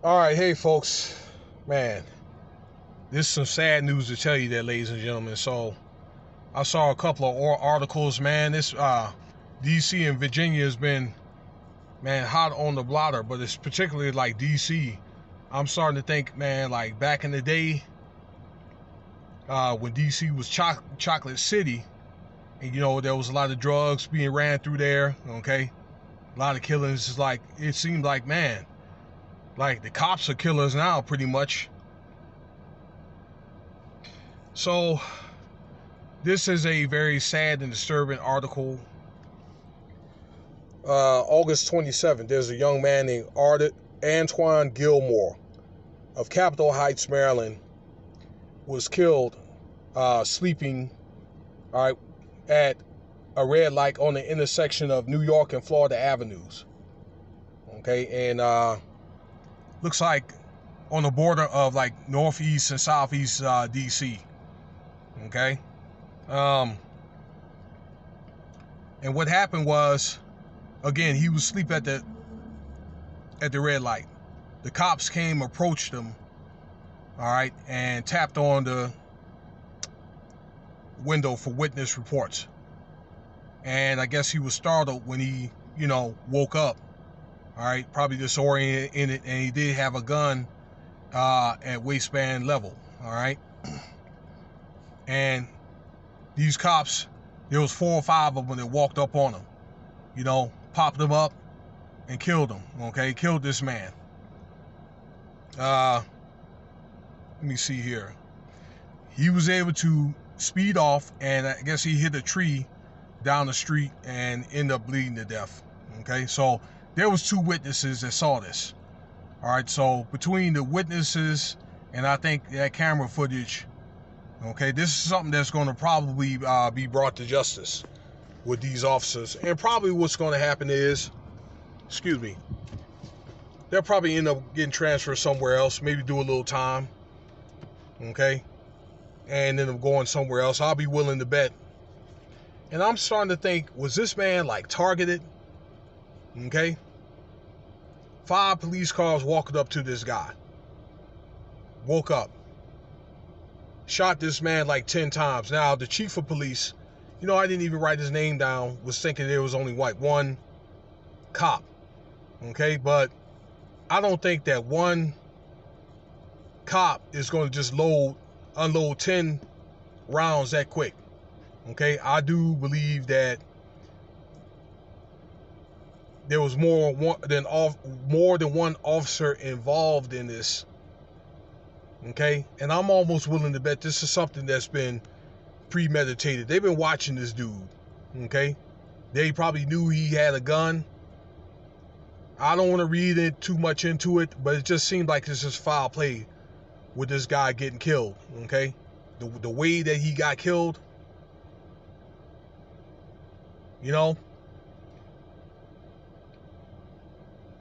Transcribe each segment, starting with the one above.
All right, hey folks, man, this is some sad news to tell you that, ladies and gentlemen. So I saw a couple of articles, man. This DC and Virginia has been, man, hot on the blotter, but it's particularly like DC. I'm starting to think, man, like back in the day when DC was Chocolate City, and there was a lot of drugs being ran through there. Okay, a lot of killings. It's like it seemed like, man, like the cops are killers now, pretty much. So this is a very sad and disturbing article. August 27th, there's a young man named Antoine Gilmore of Capitol Heights, Maryland, was killed sleeping, all right, at a red light on the intersection of New York and Florida Avenues. Okay, and looks like on the border of like northeast and southeast DC. Okay, and what happened was, again, he was asleep at the red light. The cops came, approached him, all right, and tapped on the window for witness reports. And I guess he was startled when he, woke up, all right, probably disoriented, and he did have a gun at waistband level, all right. And these cops, there was 4 or 5 of them that walked up on him, popped him up and killed him, okay, killed this man. Let me see here. He was able to speed off, and I guess he hit a tree down the street and ended up bleeding to death, okay. So there was 2 witnesses that saw this, all right. So between the witnesses and I think that camera footage, okay, this is something that's going to probably be brought to justice with these officers. And probably what's going to happen is, they'll probably end up getting transferred somewhere else, maybe do a little time, okay, and then going somewhere else. I'll be willing to bet. And I'm starting to think, was this man like targeted? Okay, 5 police cars walked up to this guy, woke up, shot this man like 10 times. Now, the chief of police, I didn't even write his name down, was thinking there was only like 1 cop. Okay, but I don't think that 1 cop is going to just unload 10 rounds that quick. Okay, I do believe that there was more than 1 officer involved in this. Okay, and I'm almost willing to bet this is something that's been premeditated. They've been watching this dude. Okay, they probably knew he had a gun. I don't want to read it too much into it, but it just seemed like it's just foul play with this guy getting killed. Okay, the way that he got killed,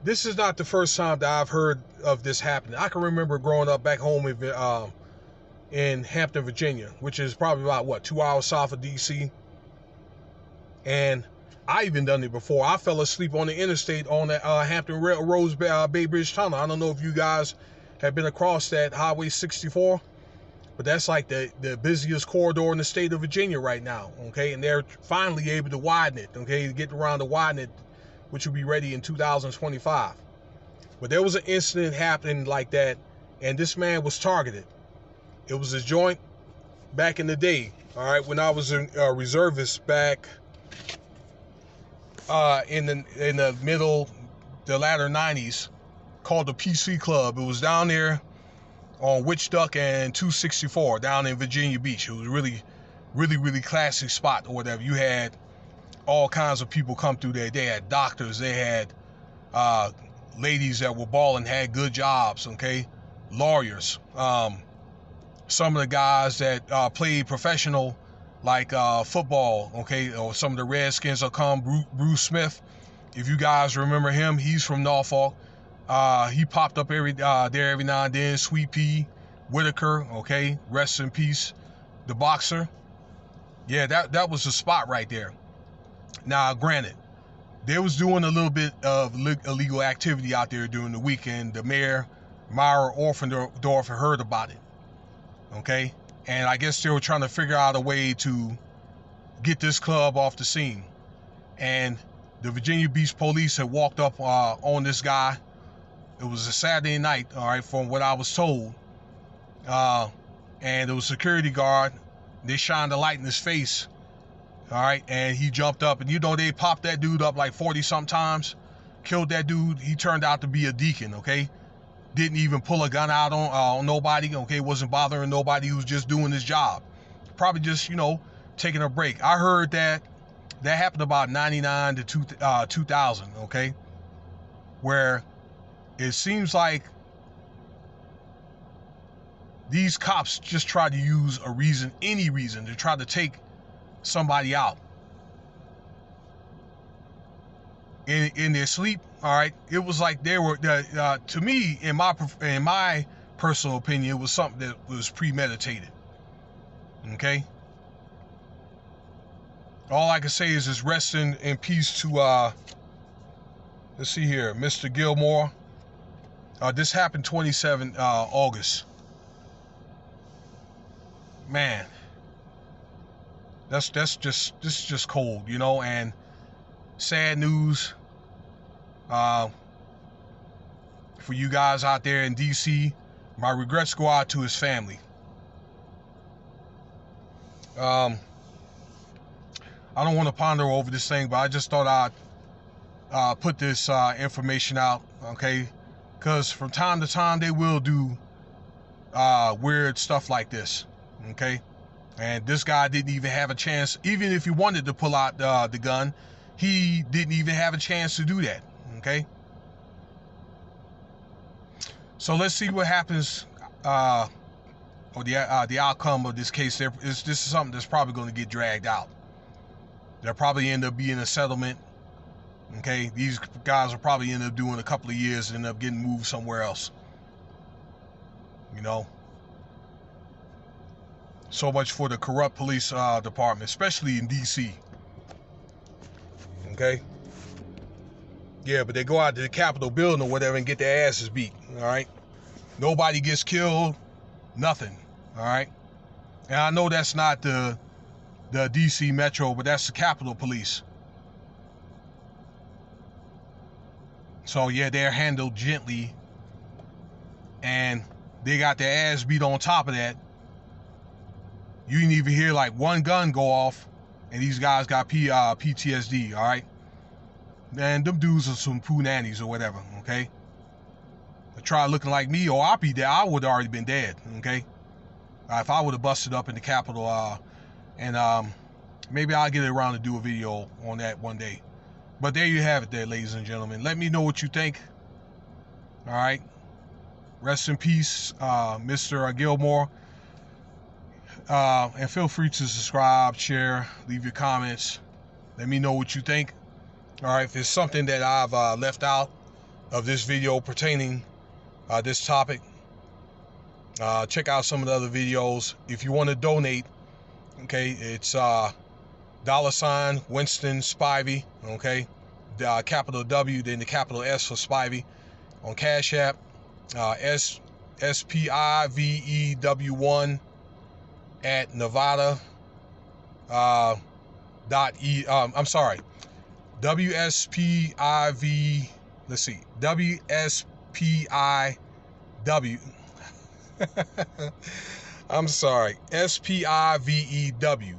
this is not the first time that I've heard of this happening. I can remember growing up back home in Hampton, Virginia, which is probably about 2 hours south of DC. And I even done it before. I fell asleep on the interstate on that Hampton Roads Bay Bridge Tunnel. I don't know if you guys have been across that Highway 64, but that's like the busiest corridor in the state of Virginia right now. Okay, and they're finally able to widen it. Okay, get around to widen it, which will be ready in 2025. But there was an incident happening like that, and this man was targeted. It was a joint back in the day, all right, when I was a reservist back in the latter 90s, called the PC Club. It was down there on Witch Duck and 264 down in Virginia Beach. It was really, really, really classic spot or whatever. You had all kinds of people come through there. They had doctors, they had ladies that were balling, had good jobs, okay, lawyers. Some of the guys that played professional, like football, okay, or some of the Redskins will come. Bruce Smith, if you guys remember him, he's from Norfolk. He popped up there every now and then. Sweet Pea Whitaker, okay, rest in peace, the boxer. Yeah, that was the spot right there. Now, granted, they was doing a little bit of illegal activity out there during the weekend. The mayor Meyer Orfendorf had heard about it. Okay, and I guess they were trying to figure out a way to get this club off the scene. And the Virginia Beach police had walked up on this guy. It was a Saturday night, all right, from what I was told. And there was a security guard. They shined a light in his face, all right, and he jumped up. And you know, they popped that dude up like 40-something times, killed that dude. He turned out to be a deacon, okay? Didn't even pull a gun out on nobody, okay? Wasn't bothering nobody. He was just doing his job. Probably just, you know, taking a break. I heard that happened about 99 to 2000, okay? Where it seems like these cops just try to use a reason, any reason, to try to take somebody out in their sleep. All right, it was like they were. To me, in my personal opinion, it was something that was premeditated. Okay. All I can say is just rest in peace to let's see here, Mr. Gilmore. This happened 27 August. Man, this is just cold, you know, and sad news for you guys out there in DC. My regrets go out to his family. I don't want to ponder over this thing, but I just thought I'd put this information out, okay? Because from time to time they will do weird stuff like this, okay? And this guy didn't even have a chance. Even if he wanted to pull out the gun, he didn't even have a chance to do that, okay? So let's see what happens, or the outcome of this case. This is something that's probably going to get dragged out. There'll probably end up being a settlement. Okay, these guys will probably end up doing a couple of years and end up getting moved somewhere else. You know, so much for the corrupt police department, especially in DC. Okay, yeah, but they go out to the Capitol building or whatever and get their asses beat. All right, nobody gets killed, nothing. All right, and I know that's not the DC Metro, but that's the Capitol Police. So yeah, they're handled gently, and they got their ass beat on top of that. You didn't even hear like one gun go off, and these guys got PTSD, all right? Man, them dudes are some poo nannies or whatever, okay? They try looking like me, or I'll be dead. I would have already been dead, okay? If I would have busted up in the Capitol, and maybe I'll get around to do a video on that one day. But there you have it there, ladies and gentlemen. Let me know what you think. All right. Rest in peace, Mr. Gilmore. And feel free to subscribe, share, leave your comments. Let me know what you think. All right. If there's something that I've left out of this video pertaining this topic, check out some of the other videos. If you want to donate, okay, it's $ Winston Spivey, okay, the capital W, then the capital S for Spivey on Cash App, SPIVEW1 at Nevada I'm sorry, WSPIV, let's see, WSPIW I'm sorry, SPIVEW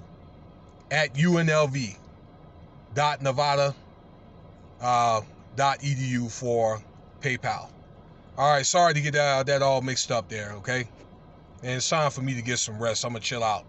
at UNLV.Nevada.edu for PayPal. All right, sorry to get that all mixed up there, okay? And it's time for me to get some rest. I'm going to chill out.